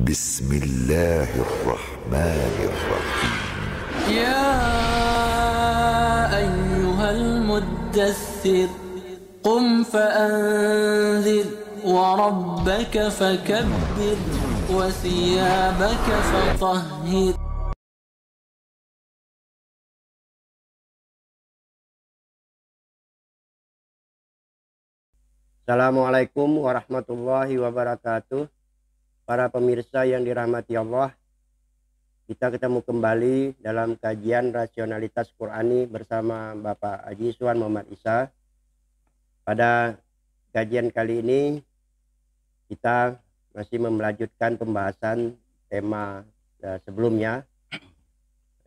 Bismillahirrahmanirrahim. يا أيها المدثر قم فأنذر وربك فكبر وثيابك فطهر. Assalamualaikum warahmatullahi wabarakatuh. Para pemirsa yang dirahmati Allah, kita ketemu kembali dalam kajian rasionalitas Qurani bersama Bapak Haji Iswan Muhammad Isa. Pada kajian kali ini kita masih melanjutkan pembahasan tema sebelumnya,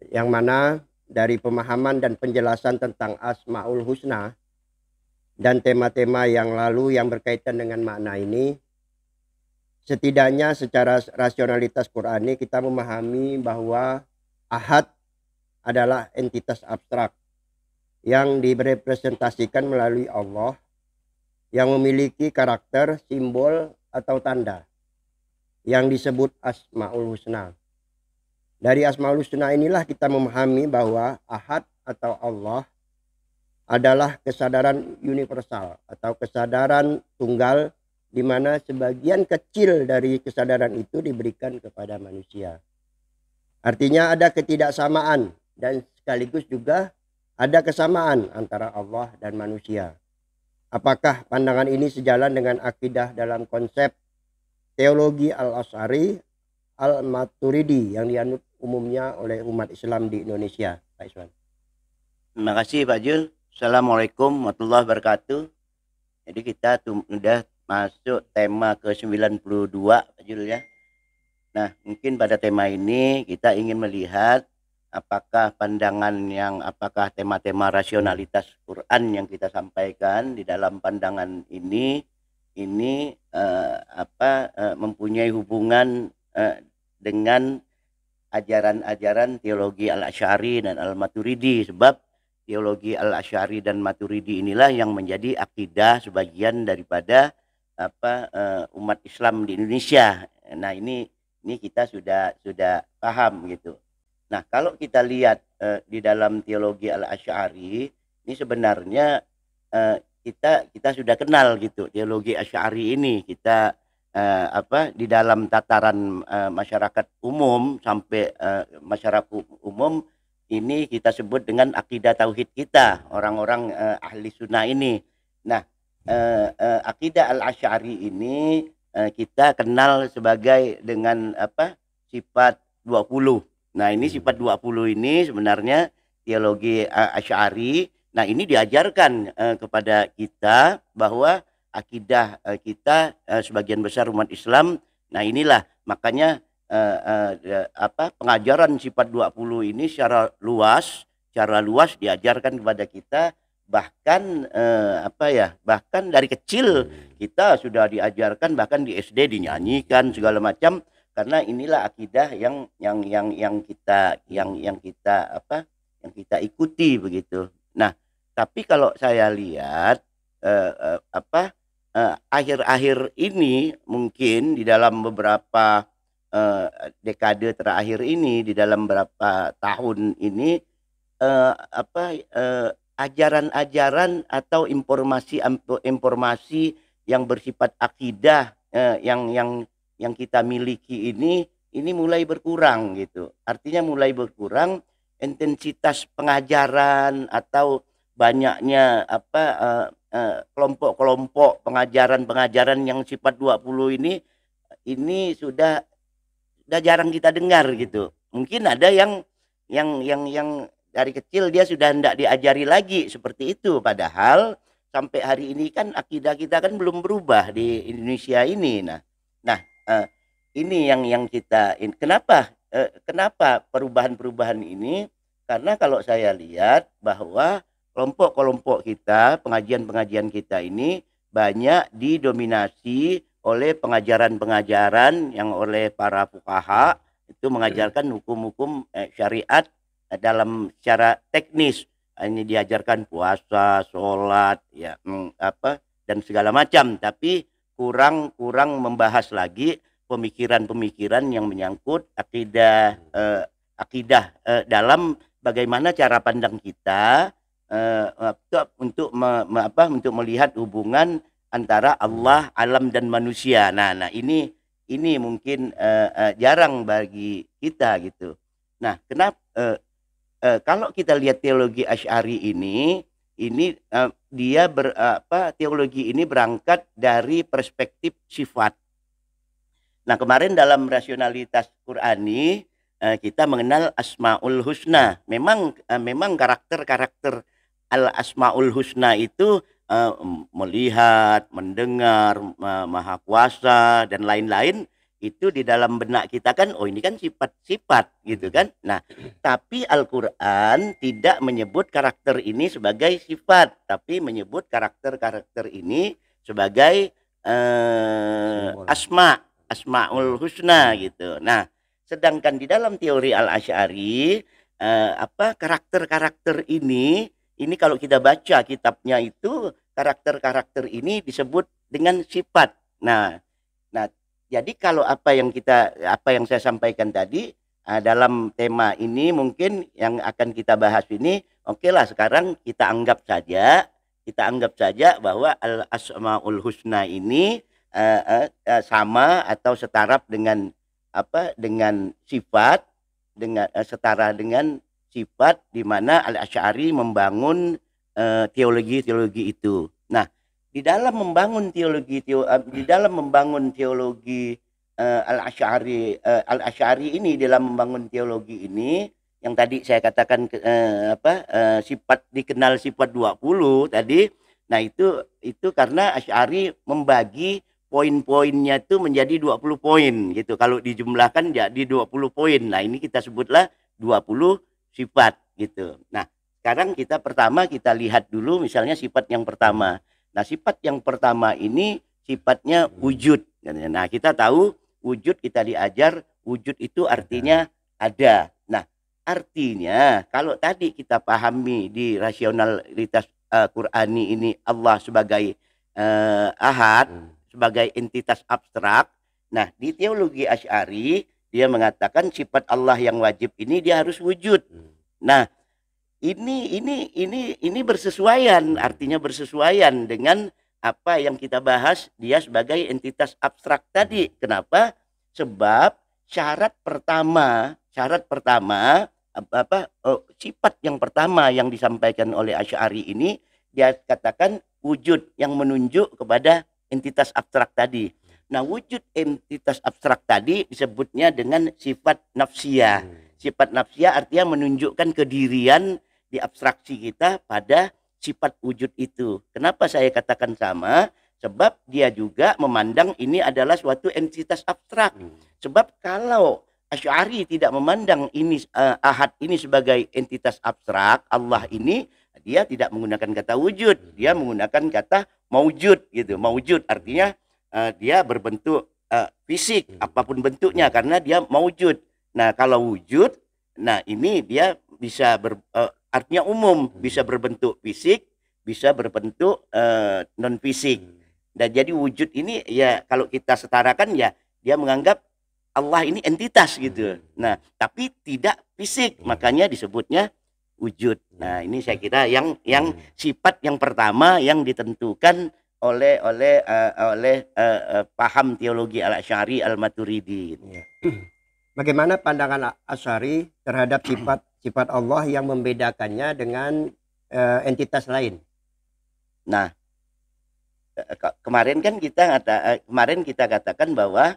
yang mana dari pemahaman dan penjelasan tentang Asmaul Husna dan tema-tema yang lalu yang berkaitan dengan makna ini, setidaknya secara rasionalitas Qurani kita memahami bahwa Ahad adalah entitas abstrak yang direpresentasikan melalui Allah yang memiliki karakter, simbol, atau tanda yang disebut Asmaul Husna. Dari Asmaul Husna inilah kita memahami bahwa Ahad atau Allah adalah kesadaran universal atau kesadaran tunggal, di mana sebagian kecil dari kesadaran itu diberikan kepada manusia. Artinya ada ketidaksamaan dan sekaligus juga ada kesamaan antara Allah dan manusia. Apakah pandangan ini sejalan dengan akidah dalam konsep teologi Al-Asy'ari Al-Maturidi yang dianut umumnya oleh umat Islam di Indonesia? Pak Iswan. Terima kasih Pak Jul. Assalamualaikum warahmatullahi wabarakatuh. Jadi kita sudah masuk tema ke-92 Pak Jul ya. Nah, mungkin pada tema ini kita ingin melihat apakah tema-tema rasionalitas Quran yang kita sampaikan di dalam pandangan ini mempunyai hubungan dengan ajaran-ajaran teologi Al-Asy'ari dan Al-Maturidi, sebab teologi Al-Asy'ari dan Maturidi inilah yang menjadi akidah sebagian daripada umat Islam di Indonesia. Nah, ini kita sudah paham gitu. Nah, kalau kita lihat di dalam teologi Al-Asy'ari ini sebenarnya kita sudah kenal gitu teologi Asy'ari ini. Kita di dalam tataran masyarakat umum sampai masyarakat umum ini kita sebut dengan akidah tauhid kita, orang-orang ahli sunnah ini. Nah, akidah Al-Asy'ari ini kita kenal sebagai dengan sifat 20. Nah, ini sifat 20 ini sebenarnya teologi Asy'ari. Nah, ini diajarkan kepada kita bahwa akidah kita sebagian besar umat Islam. Nah, inilah makanya pengajaran sifat 20 ini secara luas diajarkan kepada kita, bahkan bahkan dari kecil kita sudah diajarkan, bahkan di SD dinyanyikan segala macam, karena inilah akidah yang kita ikuti begitu. Nah, tapi kalau saya lihat akhir-akhir ini mungkin di dalam beberapa dekade terakhir ini, di dalam beberapa tahun ini, ajaran-ajaran atau informasi yang bersifat akidah yang kita miliki ini mulai berkurang gitu. Artinya mulai berkurang intensitas pengajaran atau banyaknya kelompok-kelompok pengajaran yang sifat 20 ini sudah jarang kita dengar gitu. Mungkin ada yang dari kecil dia sudah tidak diajari lagi seperti itu, padahal sampai hari ini kan akidah kita kan belum berubah di Indonesia ini. Nah, ini yang kita kenapa perubahan-perubahan ini? Karena kalau saya lihat bahwa kelompok-kelompok kita, pengajian-pengajian kita ini banyak didominasi oleh pengajaran-pengajaran yang oleh para fuqaha itu mengajarkan hukum-hukum syariat dalam secara teknis. Ini diajarkan puasa, sholat, dan segala macam. Tapi kurang membahas lagi pemikiran-pemikiran yang menyangkut akidah dalam bagaimana cara pandang kita untuk untuk melihat hubungan antara Allah, alam dan manusia. Nah ini mungkin jarang bagi kita gitu. Nah, kenapa kalau kita lihat teologi Asy'ari ini dia teologi ini berangkat dari perspektif sifat. Nah, kemarin dalam rasionalitas Qur'ani kita mengenal Asmaul Husna. Memang karakter-karakter Al-Asmaul Husna itu melihat, mendengar, maha kuasa dan lain-lain, itu di dalam benak kita kan, oh ini kan sifat-sifat gitu kan. Nah, tapi Al-Qur'an tidak menyebut karakter ini sebagai sifat, tapi menyebut karakter-karakter ini sebagai Asmaul Husna gitu. Nah, sedangkan di dalam teori Al-Asy'ari karakter-karakter ini kalau kita baca kitabnya itu, karakter-karakter ini disebut dengan sifat. Nah, jadi kalau apa yang saya sampaikan tadi dalam tema ini mungkin yang akan kita bahas ini, oke lah sekarang kita anggap saja bahwa Al-Asmaul Husna ini sama atau setara dengan sifat, setara dengan sifat, di mana Al-Asy'ari membangun teologi itu. Nah, di dalam membangun teologi Al-Asy'ari ini, dalam membangun teologi ini yang tadi saya katakan sifat dikenal sifat 20 tadi. Nah, itu karena Asy'ari membagi poin-poinnya itu menjadi 20 poin gitu. Kalau dijumlahkan jadi 20 poin. Nah, ini kita sebutlah 20 sifat gitu. Nah, sekarang kita lihat dulu misalnya sifat yang pertama. Nah, sifat yang pertama ini sifatnya wujud. Nah, kita tahu wujud, kita diajar wujud itu artinya ada. Nah, artinya kalau tadi kita pahami di rasionalitas Qur'ani ini Allah sebagai ahad, sebagai entitas abstrak. Nah, di teologi Asy'ari dia mengatakan sifat Allah yang wajib ini dia harus wujud. Nah, ini bersesuaian, artinya bersesuaian dengan apa yang kita bahas dia sebagai entitas abstrak tadi. Kenapa? Sebab syarat pertama sifat yang pertama yang disampaikan oleh Asy'ari ini, dia katakan wujud yang menunjuk kepada entitas abstrak tadi. Nah, wujud entitas abstrak tadi disebutnya dengan sifat nafsiyah. Sifat nafsiyah artinya menunjukkan kedirian di abstraksi kita pada sifat wujud itu. Kenapa saya katakan sama? Sebab dia juga memandang ini adalah suatu entitas abstrak. Sebab kalau Asy'ari tidak memandang ini ahad ini sebagai entitas abstrak, Allah ini, dia tidak menggunakan kata wujud, dia menggunakan kata maujud gitu. Maujud artinya dia berbentuk fisik apapun bentuknya karena dia maujud. Nah, kalau wujud, nah ini dia bisa artinya umum, bisa berbentuk fisik, bisa berbentuk non fisik. Dan jadi wujud ini ya kalau kita setarakan ya dia menganggap Allah ini entitas gitu. Nah, tapi tidak fisik, makanya disebutnya wujud. Nah, ini saya kira yang sifat yang pertama yang ditentukan oleh paham teologi Al-Asy'ari Al-Maturidi. Bagaimana pandangan Asy'ari terhadap sifat Allah yang membedakannya dengan entitas lain? Nah, kemarin kita katakan bahwa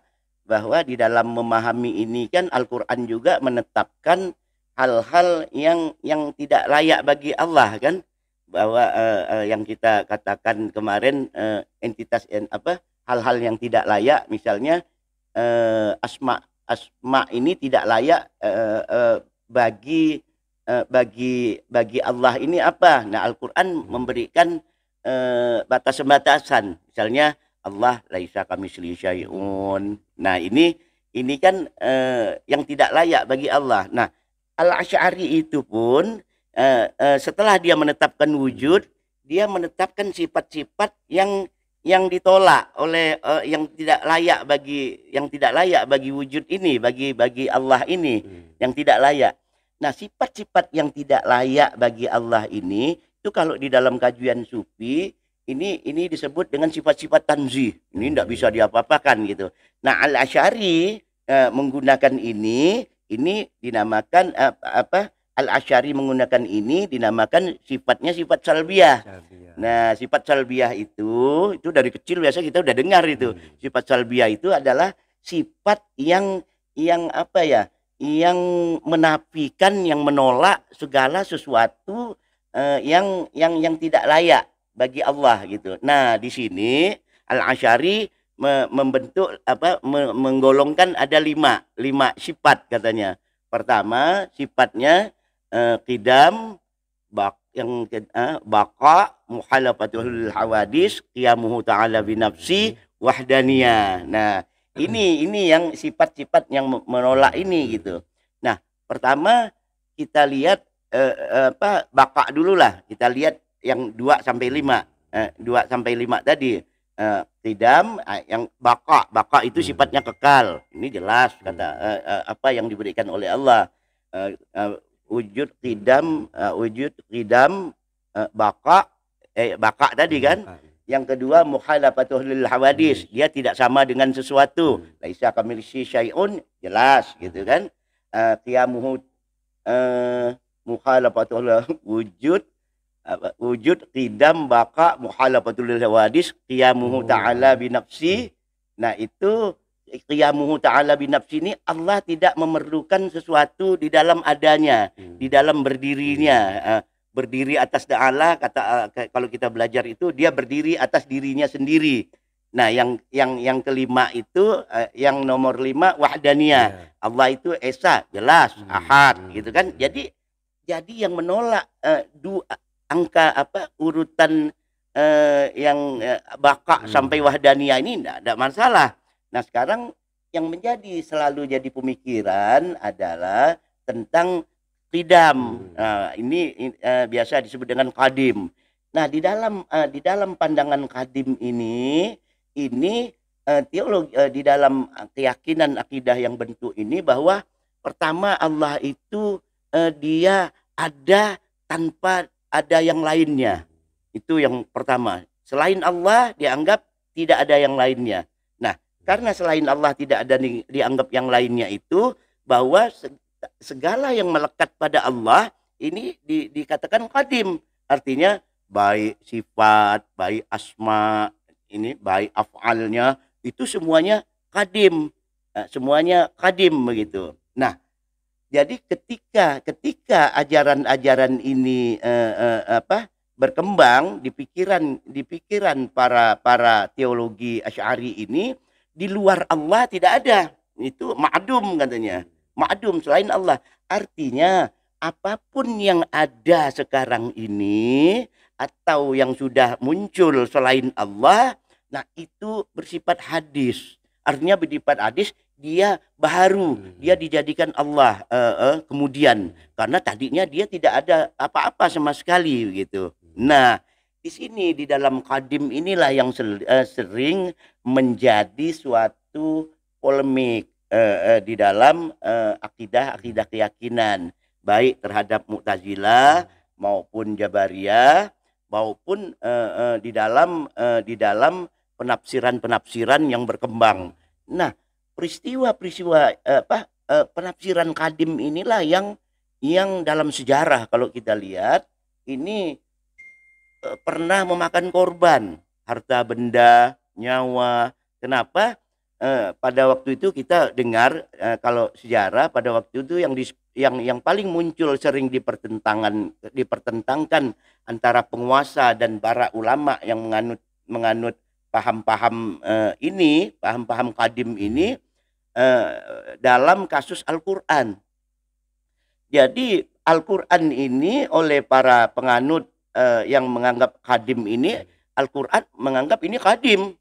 di dalam memahami ini kan Al-Qur'an juga menetapkan hal-hal yang tidak layak bagi Allah kan, bahwa yang kita katakan kemarin hal-hal yang tidak layak, misalnya asma ini tidak layak bagi Allah ini apa? Nah, Al-Qur'an memberikan batasan-batasan. Misalnya Allah laisa kamitslihi syai'un. Nah, ini kan yang tidak layak bagi Allah. Nah, Al-Asy'ari itu pun setelah dia menetapkan wujud, dia menetapkan sifat-sifat yang yang ditolak oleh yang tidak layak bagi wujud ini, bagi Allah ini, yang tidak layak. Nah, sifat-sifat yang tidak layak bagi Allah ini itu kalau di dalam kajian sufi ini disebut dengan sifat-sifat tanzih. Ini tidak bisa diapa-apakan gitu. Nah, Al-Asy'ari menggunakan ini dinamakan Al-Asy'ari menggunakan ini dinamakan sifatnya sifat salbiyah. Nah, sifat salbiyah itu dari kecil biasa kita udah dengar itu. Sifat salbiyah itu adalah sifat yang apa ya? Yang menafikan, yang menolak segala sesuatu yang tidak layak bagi Allah gitu. Nah, di sini Al-Asy'ari membentuk menggolongkan ada lima sifat katanya. Pertama, sifatnya qidam, baqa, muhalafatul hawadis, qiyamuhu ta'ala binafsi, wahdaniyah. Nah, ini yang sifat-sifat yang menolak ini gitu. Nah, pertama kita lihat baqa dulu lah. Kita lihat yang 2 sampai 5. 2 sampai 5 tadi. Qidam, yang baqa itu sifatnya kekal. Ini jelas kata apa yang diberikan oleh Allah. Wujud qidam, baqa tadi kan. Yang kedua mukhalafatul hawadis, dia tidak sama dengan sesuatu. Laisa kamitslihi syai'un, jelas gitu kan. Qiyamuhu mukhalafatul wujud qidam baqa mukhalafatul hawadis, qiyamuhu ta'ala binafsi. Nah, itu qiyamuhu ta'ala binafsi ini Allah tidak memerlukan sesuatu di dalam adanya, di dalam berdirinya. Berdiri atas Allah, kalau kita belajar itu dia berdiri atas dirinya sendiri. Nah, yang kelima itu yang nomor 5 wahdaniyah. Allah itu esa, jelas, ahad gitu kan. Jadi yang menolak angka urutan yang baqa sampai wahdaniyah ini enggak ada masalah. Nah, sekarang yang menjadi selalu jadi pemikiran adalah tentang qidam. Nah, ini biasa disebut dengan qadim. Nah, di dalam pandangan qadim ini teologi di dalam keyakinan akidah yang bentuk ini bahwa pertama Allah itu dia ada tanpa ada yang lainnya. Itu yang pertama. Selain Allah dianggap tidak ada yang lainnya. Nah, karena selain Allah tidak ada dianggap yang lainnya itu bahwa segala yang melekat pada Allah ini dikatakan qadim, artinya baik sifat, baik asma, ini baik af'alnya itu semuanya qadim, begitu. Nah, jadi ketika ajaran-ajaran ini berkembang di pikiran para teologi Asy'ari ini, di luar Allah tidak ada, itu ma'dum katanya. Ma'dum selain Allah. Artinya apapun yang ada sekarang ini atau yang sudah muncul selain Allah, nah itu bersifat hadis. Artinya bersifat hadis, dia baru, dia dijadikan Allah kemudian, karena tadinya dia tidak ada apa-apa sama sekali begitu. Nah, di sini di dalam qadim inilah yang sering menjadi suatu polemik di dalam akidah keyakinan, baik terhadap Mu'tazilah maupun Jabariyah maupun di dalam penafsiran yang berkembang. Nah, peristiwa penafsiran qadim inilah yang dalam sejarah kalau kita lihat ini pernah memakan korban, harta benda, nyawa. Kenapa? Pada waktu itu kita dengar kalau sejarah pada waktu itu yang paling muncul sering dipertentangkan antara penguasa dan para ulama yang menganut paham-paham paham-paham qadim ini dalam kasus Al-Qur'an. Jadi Al-Qur'an ini oleh para penganut yang menganggap qadim ini, Al-Qur'an menganggap ini qadim,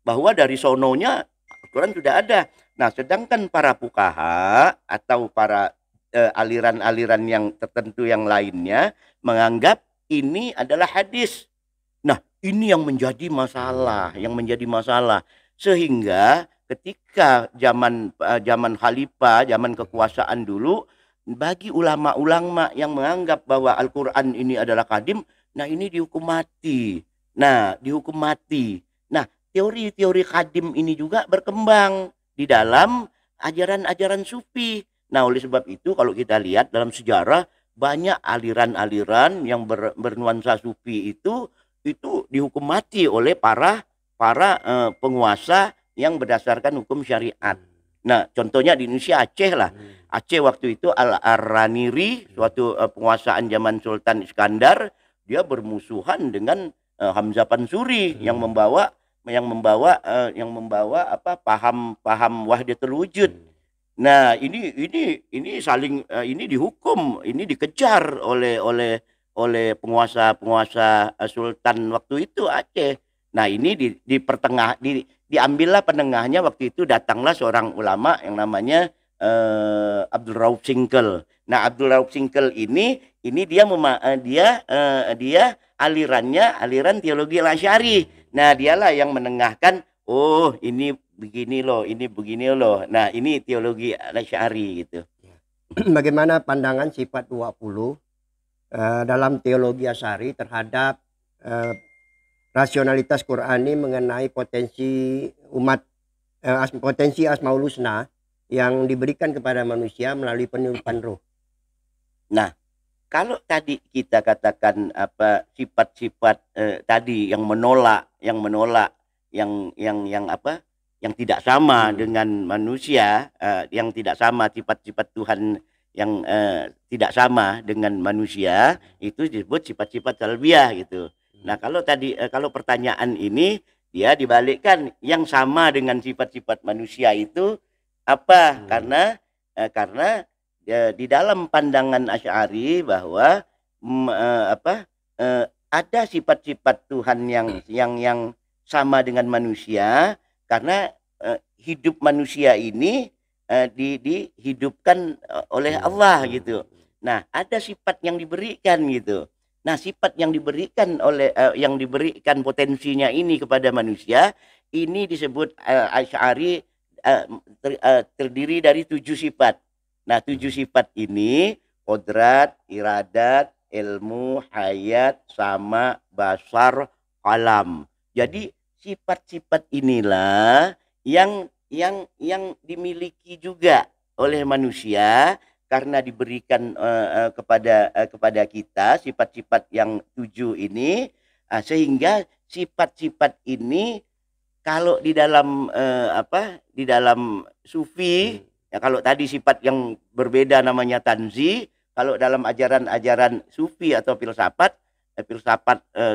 bahwa dari sononya Al-Quran sudah ada. Nah, sedangkan para fuqaha atau para aliran-aliran yang tertentu yang lainnya menganggap ini adalah hadis. Nah, Ini yang menjadi masalah, sehingga ketika zaman khalifah, zaman kekuasaan dulu, bagi ulama-ulama yang menganggap bahwa Al-Qur'an ini adalah kadim, nah ini dihukum mati. Nah, teori-teori kadim ini juga berkembang di dalam ajaran-ajaran sufi. Nah, oleh sebab itu kalau kita lihat dalam sejarah banyak aliran-aliran yang bernuansa sufi itu dihukum mati oleh para penguasa yang berdasarkan hukum syariat. Nah, contohnya di Indonesia Aceh lah. Aceh waktu itu Al-Araniri, suatu penguasaan zaman Sultan Iskandar, dia bermusuhan dengan Hamzah Pansuri yang membawa apa paham wahdatul wujud. Nah, ini saling ini dihukum, ini dikejar oleh penguasa Sultan waktu itu Aceh. Nah, ini diambillah penengahnya. Waktu itu datanglah seorang ulama yang namanya Abdul Rauf Singkel. Nah, Abdul Rauf Singkel ini dia aliran teologi Al-Asy'ari. Nah, dialah yang menengahkan, oh ini begini loh, ini begini loh. Nah, ini teologi Al-Asy'ari gitu. Bagaimana pandangan sifat 20 dalam teologi Asy'ari terhadap rasionalitas Qur'ani mengenai potensi umat, potensi Asmaul Husna yang diberikan kepada manusia melalui penirupan roh? Nah, kalau tadi kita katakan apa sifat-sifat tadi yang menolak yang apa yang tidak sama dengan manusia, yang tidak sama sifat-sifat Tuhan yang tidak sama dengan manusia, itu disebut sifat-sifat salbiah gitu. Nah, kalau tadi kalau pertanyaan ini dia dibalikkan, yang sama dengan sifat-sifat manusia itu apa? Karena di dalam pandangan Asy'ari bahwa ada sifat-sifat Tuhan yang sama dengan manusia, karena hidup manusia ini dihidupkan oleh Allah gitu. Nah, ada sifat yang diberikan gitu. Nah, sifat yang diberikan yang diberikan potensinya ini kepada manusia, ini disebut Asy'ari terdiri dari 7 sifat. Nah, 7 sifat ini qudrat, iradat, ilmu, hayat, sama, basar, kalam. Jadi sifat-sifat inilah yang dimiliki juga oleh manusia karena diberikan kepada kita sifat-sifat yang 7 ini, sehingga sifat-sifat ini kalau di dalam di dalam sufi, ya kalau tadi sifat yang berbeda namanya tanzi, kalau dalam ajaran-ajaran sufi atau filsafat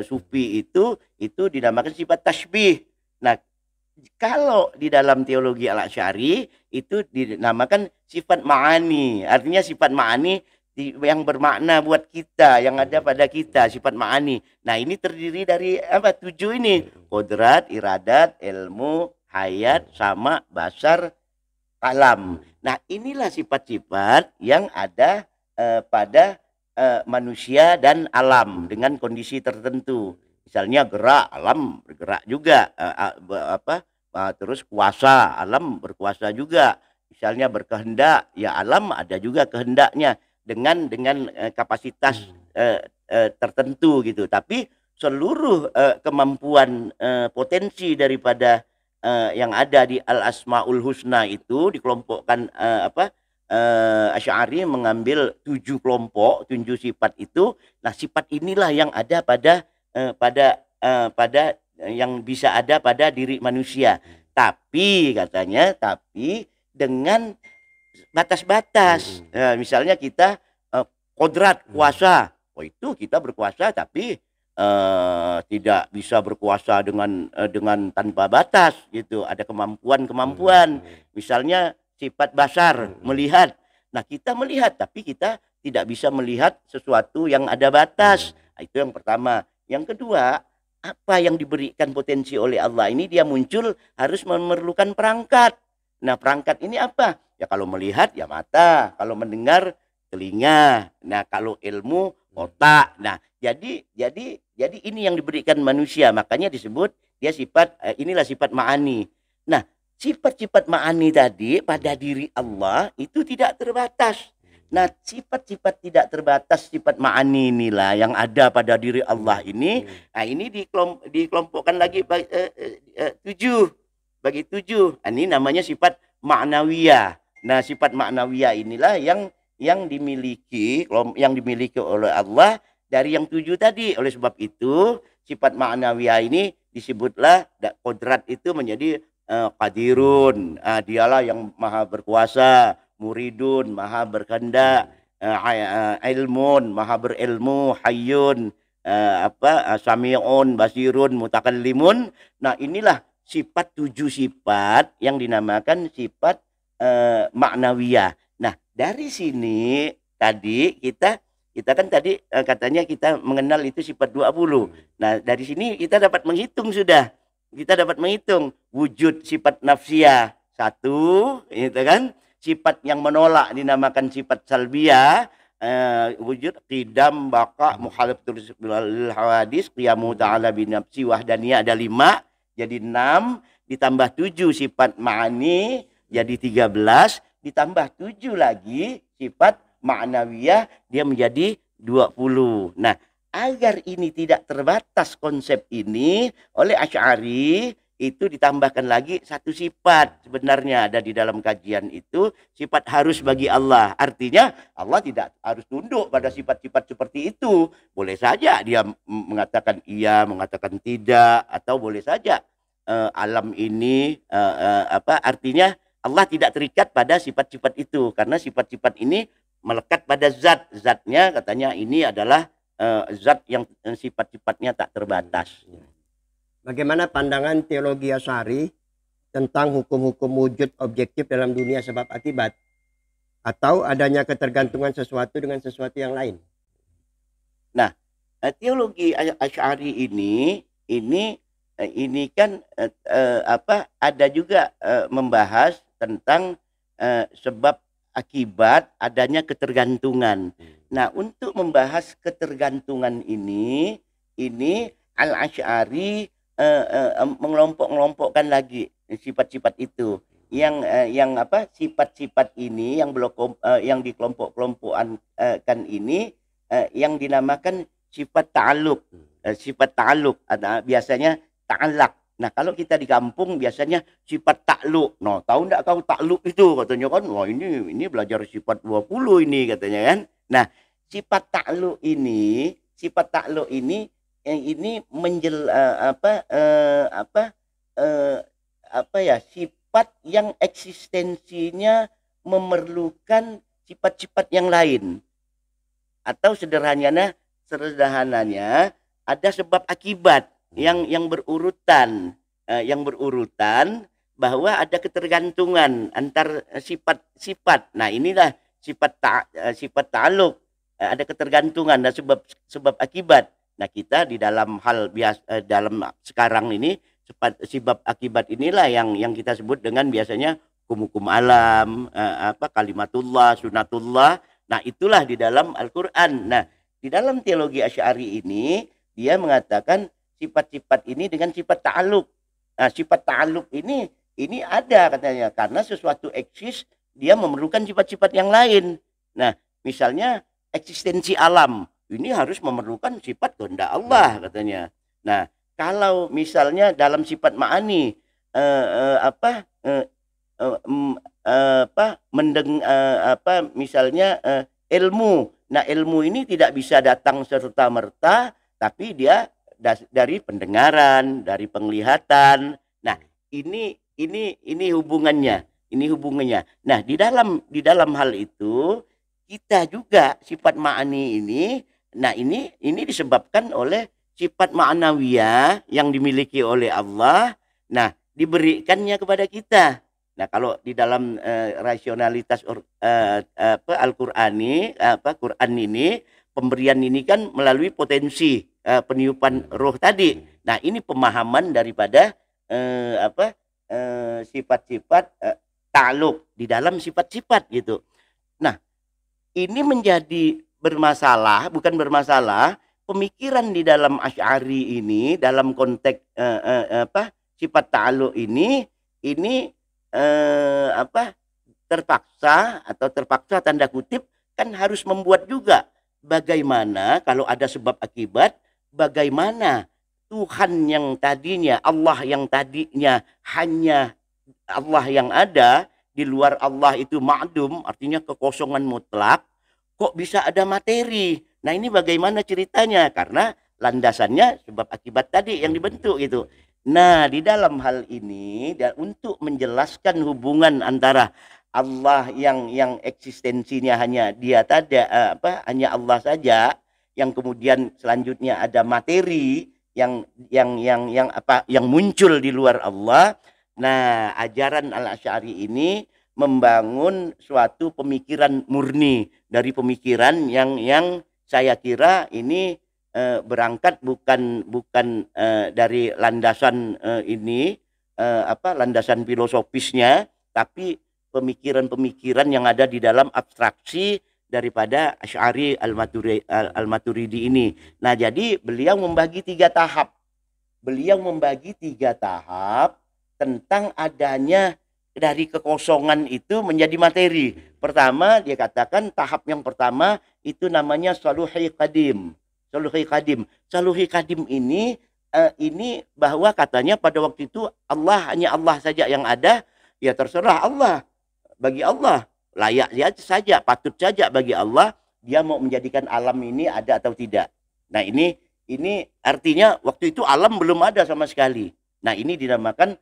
sufi itu dinamakan sifat tasbih. Nah, kalau di dalam teologi Al-Asy'ari itu dinamakan sifat ma'ani. Artinya sifat ma'ani yang bermakna buat kita, yang ada pada kita, sifat ma'ani. Nah, ini terdiri dari 7 ini. Qudrat, iradat, ilmu, hayat, sama, basar, kalam. Nah, inilah sifat-sifat yang ada pada manusia dan alam dengan kondisi tertentu. Misalnya gerak, alam bergerak juga, terus kuasa, alam berkuasa juga. Misalnya berkehendak, ya alam ada juga kehendaknya dengan kapasitas tertentu gitu. Tapi seluruh kemampuan potensi daripada yang ada di Al-Asmaul Husna itu dikelompokkan Asy'ari mengambil 7 kelompok, 7 sifat itu. Nah, sifat inilah yang ada pada yang bisa ada pada diri manusia. Tapi katanya, dengan batas-batas. Misalnya kita kodrat kuasa, itu kita berkuasa tapi tidak bisa berkuasa dengan tanpa batas gitu. Ada kemampuan. Misalnya sifat basar, melihat. Nah, kita melihat tapi kita tidak bisa melihat sesuatu yang ada batas. Itu yang pertama. Yang kedua, apa yang diberikan potensi oleh Allah ini dia muncul harus memerlukan perangkat. Nah, perangkat ini apa? Ya kalau melihat ya mata, kalau mendengar telinga. Nah, kalau ilmu otak. Nah, jadi ini yang diberikan manusia, makanya disebut dia sifat inilah sifat ma'ani. Nah, sifat-sifat ma'ani tadi pada diri Allah itu tidak terbatas. Nah, sifat-sifat tidak terbatas, sifat ma'ani inilah yang ada pada diri Allah ini. Nah, ini dikelompokkan lagi bagi, 7. Bagi 7. Nah, ini namanya sifat ma'nawiyah. Nah, sifat ma'nawiyah inilah yang dimiliki oleh Allah dari yang 7 tadi. Oleh sebab itu, sifat ma'nawiyah ini disebutlah kodrat itu menjadi qadirun, dialah yang maha berkuasa, muridun, maha berkehendak, ilmun, maha berilmu, hayyun, sami'un, basirun, mutakallimun. Nah, inilah sifat 7 sifat yang dinamakan sifat ma'nawiyah. Nah, dari sini tadi kita kan tadi katanya kita mengenal itu sifat 20. Nah, dari sini kita dapat menghitung sudah. Kita dapat menghitung wujud sifat nafsiyah 1, itu kan. Sifat yang menolak dinamakan sifat salbiyah, wujud qidam, baqa, mukhalafatul hawadis, qiyamu ta'ala binafsi wahdaniyah, ada 5, jadi 6, ditambah 7 sifat ma'ani, jadi 13, ditambah 7 lagi sifat ma'nawiyah, dia menjadi 20. Nah, agar ini tidak terbatas konsep ini, oleh Asy'ari itu ditambahkan lagi 1 sifat. Sebenarnya ada di dalam kajian itu sifat harus bagi Allah. Artinya Allah tidak harus tunduk pada sifat-sifat seperti itu. Boleh saja dia mengatakan iya, mengatakan tidak, atau boleh saja alam ini artinya Allah tidak terikat pada sifat-sifat itu, karena sifat-sifat ini melekat pada zatnya, katanya ini adalah zat yang sifat-sifatnya tak terbatas. Bagaimana pandangan teologi Asy'ari tentang hukum-hukum wujud objektif dalam dunia sebab akibat, atau adanya ketergantungan sesuatu dengan sesuatu yang lain? Nah, teologi Asy'ari ini kan ada juga membahas tentang sebab akibat adanya ketergantungan. Nah, untuk membahas ketergantungan ini Al-Asy'ari mengelompokkan lagi sifat-sifat itu. Sifat-sifat ini yang dikelompok-kelompokkan ini yang dinamakan sifat ta'alluq. Sifat ta'alluq biasanya ta'allaq. Nah, kalau kita di kampung biasanya sifat takluk. Nah, tahu enggak kau takluk itu, katanya kan. Wah, ini belajar sifat 20 ini katanya kan. Nah, sifat takluk ini sifat yang eksistensinya memerlukan sifat-sifat yang lain. Atau sederhananya ada sebab akibat yang berurutan, bahwa ada ketergantungan antar sifat-sifat. Nah, inilah sifat ta'alluq, ada ketergantungan dan sebab akibat. Nah, kita di dalam hal dalam sekarang ini sebab akibat inilah yang kita sebut dengan biasanya hukum-hukum alam, kalimatullah, sunatullah. Nah, itulah di dalam Al-Qur'an. Nah, di dalam teologi Asy'ari ini dia mengatakan sifat-sifat ini dengan sifat ta'alluq. Nah, sifat ta'alluq ini ada katanya karena sesuatu eksis dia memerlukan sifat-sifat yang lain. Nah, misalnya eksistensi alam ini harus memerlukan sifat kehendak Allah katanya. Nah, kalau misalnya dalam sifat ma'ani misalnya ilmu. Nah, ilmu ini tidak bisa datang serta-merta, tapi dia dari pendengaran, dari penglihatan. Nah, ini hubungannya. Nah, di dalam hal itu kita juga sifat ma'ani ini. Nah, ini disebabkan oleh sifat ma'nawiyah yang dimiliki oleh Allah. Nah, diberikannya kepada kita. Nah, kalau di dalam rasionalitas Al-Qur'ani, Quran ini, pemberian ini kan melalui potensi peniupan roh tadi. Nah, ini pemahaman daripada sifat-sifat ta'alluq di dalam sifat-sifat gitu. Nah, ini menjadi bermasalah, bukan bermasalah, pemikiran di dalam Asy'ari ini dalam konteks sifat ta'alluq ini terpaksa tanda kutip kan harus membuat juga bagaimana kalau ada sebab akibat, bagaimana Tuhan yang tadinya, Allah yang tadinya hanya Allah yang ada, di luar Allah itu ma'dum, artinya kekosongan mutlak, kok bisa ada materi. Nah ini bagaimana ceritanya? Karena landasannya sebab akibat tadi yang dibentuk gitu. Nah di dalam hal ini, dan untuk menjelaskan hubungan antara Allah yang eksistensinya hanya dia hanya Allah saja, yang kemudian selanjutnya ada materi yang muncul di luar Allah. Nah, ajaran Al-Asy'ari ini membangun suatu pemikiran murni dari pemikiran yang saya kira ini berangkat bukan dari landasan landasan filosofisnya, tapi pemikiran-pemikiran yang ada di dalam abstraksi daripada Asy'ari Al-Maturidi ini. Nah, jadi beliau membagi tiga tahap. Tentang adanya dari kekosongan itu menjadi materi. Pertama, dia katakan tahap yang pertama itu namanya saluhi qadim. Saluhi qadim ini bahwa katanya pada waktu itu hanya Allah saja yang ada, ya terserah Allah. Bagi Allah layak saja, patut saja bagi Allah dia mau menjadikan alam ini ada atau tidak. Nah, ini artinya waktu itu alam belum ada sama sekali. Nah, ini dinamakan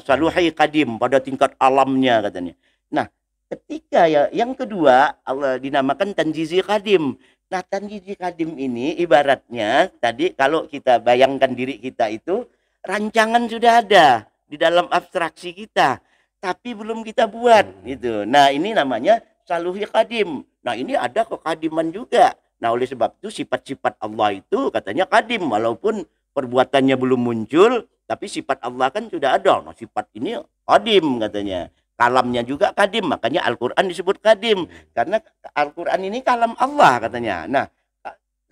saluhi qadim pada tingkat alamnya katanya. Nah, ketika yang kedua Allah dinamakan tanjizi qadim. Nah, tanjizi qadim ini ibaratnya tadi kalau kita bayangkan diri kita itu rancangan sudah ada di dalam abstraksi kita, tapi belum kita buat gitu. Nah, ini namanya saluhi qadim. Nah, ini ada kekadiman juga. Nah, oleh sebab itu sifat-sifat Allah itu katanya qadim walaupun perbuatannya belum muncul, tapi sifat Allah kan sudah ada. Nah, sifat ini qadim katanya. Kalamnya juga qadim, makanya Al-Qur'an disebut qadim karena Al-Qur'an ini kalam Allah katanya. Nah,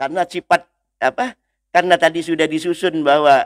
karena sifat karena tadi sudah disusun bahwa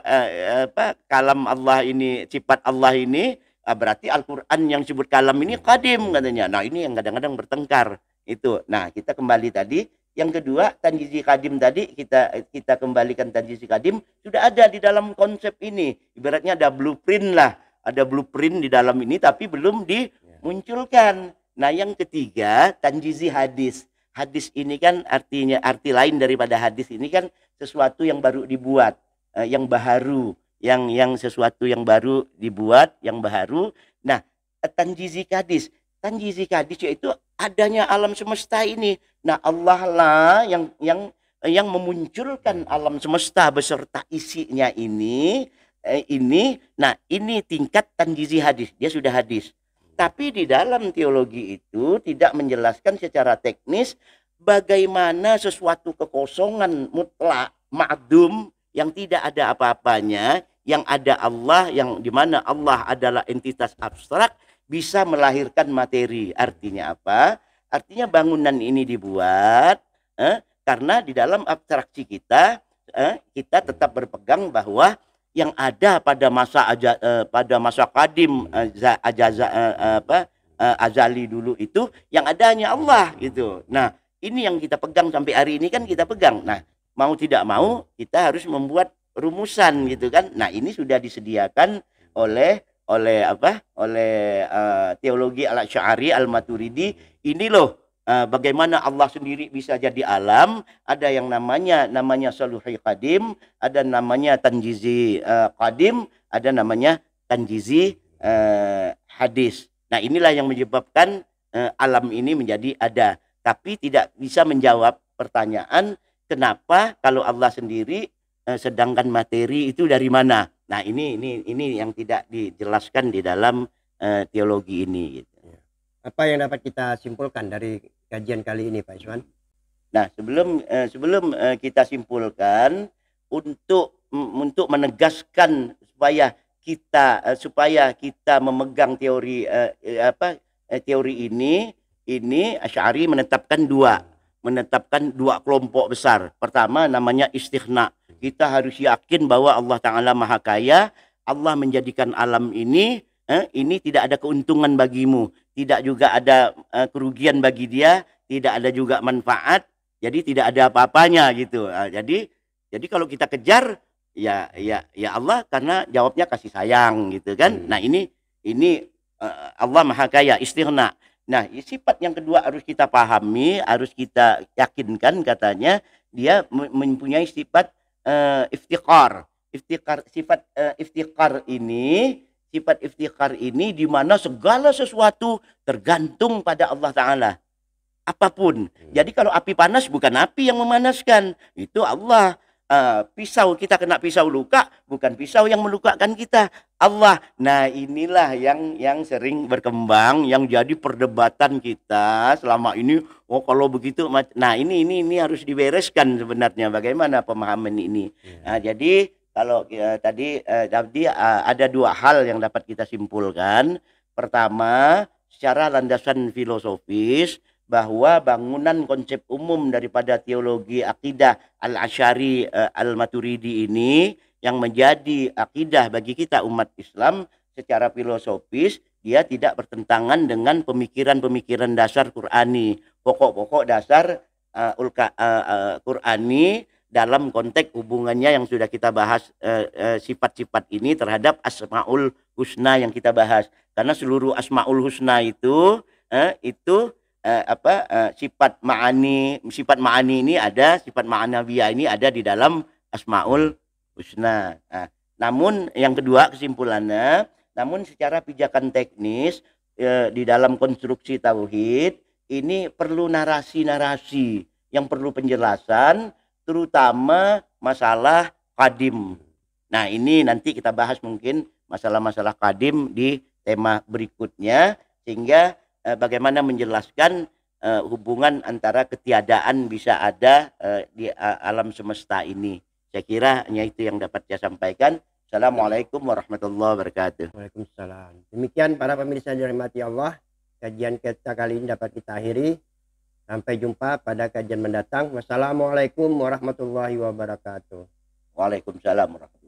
kalam Allah ini, sifat Allah ini, berarti Al-Qur'an yang disebut kalam ini qadim katanya. Nah, ini yang kadang-kadang bertengkar itu. Nah, kita kembali tadi yang kedua, tanjizi qadim tadi kita kembalikan tanjizi qadim sudah ada di dalam konsep ini. Ibaratnya ada blueprint lah. Ada blueprint di dalam ini tapi belum dimunculkan. Nah, yang ketiga tanjizi hadis. Hadis ini kan arti lain daripada hadis ini kan sesuatu yang baru dibuat, yang baharu, yang sesuatu yang baru dibuat, yang baharu. Nah, tanjizi hadis yaitu adanya alam semesta ini. Nah, Allah lah yang memunculkan alam semesta beserta isinya ini. Nah, ini tingkat tanjizi hadis, dia sudah hadis. Tapi di dalam teologi itu tidak menjelaskan secara teknis bagaimana sesuatu kekosongan mutlak, ma'dum, yang tidak ada apa-apanya, yang ada Allah, yang dimana Allah adalah entitas abstrak, bisa melahirkan materi. Artinya apa? Artinya bangunan ini dibuat karena di dalam abstraksi kita tetap berpegang bahwa yang ada pada masa qadim azali dulu itu yang ada hanya Allah gitu. Nah, ini yang kita pegang sampai hari ini kan kita pegang. Nah, mau tidak mau kita harus membuat rumusan gitu kan. Nah, ini sudah disediakan oleh teologi Al-Asy'ari Al-Maturidi. Ini loh bagaimana Allah sendiri bisa jadi alam. Ada yang namanya saluhi qadim, ada namanya tanjizi qadim, ada namanya tanjizi hadis. Nah, inilah yang menyebabkan alam ini menjadi ada. Tapi tidak bisa menjawab pertanyaan kenapa kalau Allah sendiri sedangkan materi itu dari mana. Nah, ini yang tidak dijelaskan di dalam teologi ini gitu. Apa yang dapat kita simpulkan dari kajian kali ini, Pak Iswan? Nah, sebelum kita simpulkan, untuk menegaskan supaya kita memegang teori teori ini Asy'ari menetapkan dua. menetapkan dua kelompok besar. Pertama namanya istighna. Kita harus yakin bahwa Allah Ta'ala Maha Kaya. Allah menjadikan alam ini tidak ada keuntungan bagimu, tidak juga ada kerugian bagi dia, tidak ada juga manfaat, jadi tidak ada apa-apanya gitu. Jadi kalau kita kejar ya Allah, karena jawabnya kasih sayang gitu kan. Nah ini Allah Maha Kaya, istighna. Nah, sifat yang kedua harus kita pahami, harus kita yakinkan, katanya dia mempunyai sifat iftiqar. Sifat iftiqar ini di mana segala sesuatu tergantung pada Allah Ta'ala. Apapun. Jadi kalau api panas bukan api yang memanaskan, itu Allah. Pisau, kita kena pisau luka, bukan pisau yang melukakan kita, Allah. Nah inilah yang sering berkembang, yang jadi perdebatan kita selama ini. Oh kalau begitu, nah ini harus dibereskan sebenarnya, bagaimana pemahaman ini. Nah, jadi kalau tadi ada dua hal yang dapat kita simpulkan. Pertama, secara landasan filosofis, bahwa bangunan konsep umum daripada teologi akidah Al-Asy'ari Al-Maturidi ini yang menjadi akidah bagi kita umat Islam secara filosofis, dia tidak bertentangan dengan pemikiran-pemikiran dasar Qur'ani, pokok-pokok dasar Qur'ani dalam konteks hubungannya yang sudah kita bahas, sifat-sifat ini terhadap Asmaul Husna yang kita bahas. Karena seluruh Asmaul Husna itu sifat ma'ani ini ada, sifat ma'anawiyah ini ada di dalam Asmaul Husna. Nah, namun yang kedua kesimpulannya, namun secara pijakan teknis di dalam konstruksi tauhid ini perlu narasi-narasi yang perlu penjelasan, terutama masalah qadim. Nah, ini nanti kita bahas mungkin masalah-masalah qadim di tema berikutnya, sehingga bagaimana menjelaskan hubungan antara ketiadaan bisa ada di alam semesta ini. Saya kira hanya itu yang dapat saya sampaikan. Assalamualaikum warahmatullahi wabarakatuh. Waalaikumsalam. Demikian para pemirsa yang dirahmati Allah, kajian kita kali ini dapat kita akhiri. Sampai jumpa pada kajian mendatang. Wassalamualaikum warahmatullahi wabarakatuh. Waalaikumsalam warahmatullahi wabarakatuh.